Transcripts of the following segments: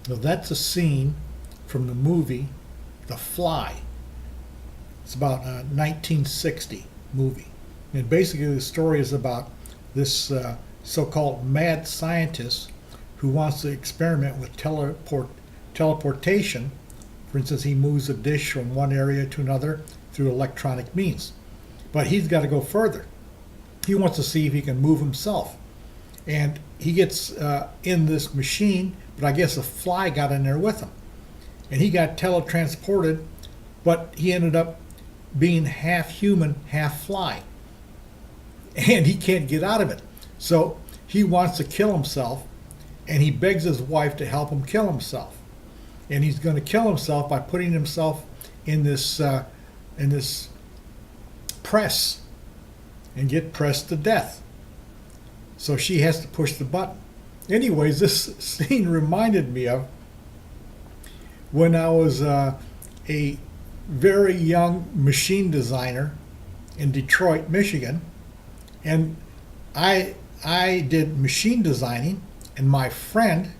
Now that's a scene from the movie The Fly. It's about a 1960 movie. And basically the story is about this so-called mad scientist who wants to experiment with teleportation. For instance, he moves a dish from one area to another through electronic means. But he's got to go further. He wants to see if he can move himself. And he gets in this machine, but I guess a fly got in there with him. And he got teletransported, but he ended up being half human, half fly. And he can't get out of it. So he wants to kill himself, and he begs his wife to help him kill himself. And he's going to kill himself by putting himself in this press and get pressed to death. So she has to push the button. Anyways, this scene reminded me of when I was a very young machine designer in Detroit, Michigan, and I did machine designing, and my friend,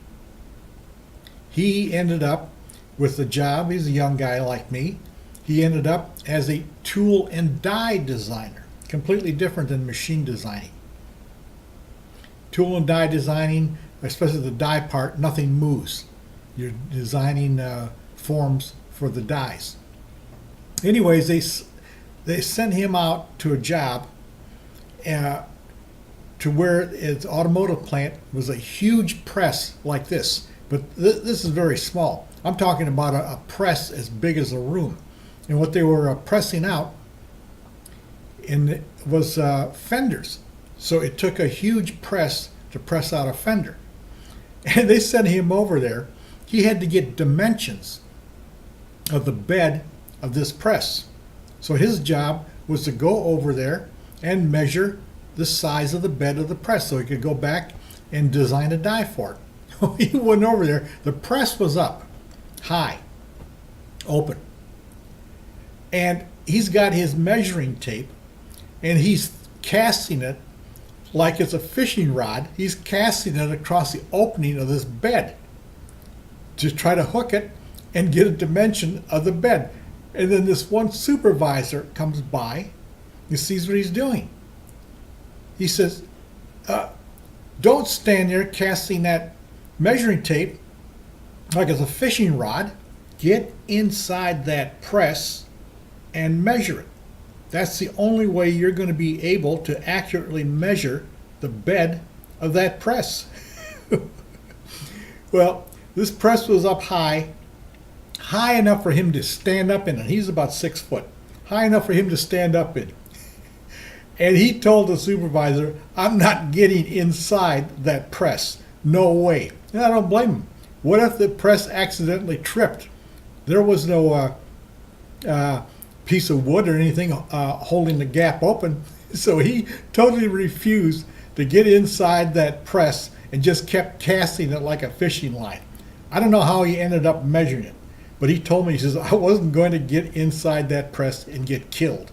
he ended up with a job. He's a young guy like me. He ended up as a tool and die designer, completely different than machine designing. Tool and die designing, especially the die part, nothing moves. You're designing forms for the dies. Anyways, they sent him out to a job to where its automotive plant was a huge press like this. But this is very small. I'm talking about a press as big as a room. And what they were pressing out was fenders. So it took a huge press to press out a fender. And they sent him over there. He had to get dimensions of the bed of this press. So his job was to go over there and measure the size of the bed of the press so he could go back and design a die for it. He went over there. The press was up, high, open. And he's got his measuring tape, and he's casting it like it's a fishing rod. He's casting it across the opening of this bed to try to hook it and get a dimension of the bed. And then this one supervisor comes by and sees what he's doing. He says, don't stand there casting that measuring tape like it's a fishing rod. Get inside that press and measure it. That's the only way you're going to be able to accurately measure the bed of that press. Well, this press was up high enough for him to stand up in it. He's about 6 foot, high enough for him to stand up in. And he told the supervisor, I'm not getting inside that press. No way. And I don't blame him. What if the press accidentally tripped? There was no piece of wood or anything holding the gap open. So he totally refused to get inside that press and just kept casting it like a fishing line. I don't know how he ended up measuring it, but he told me, he says, I wasn't going to get inside that press and get killed.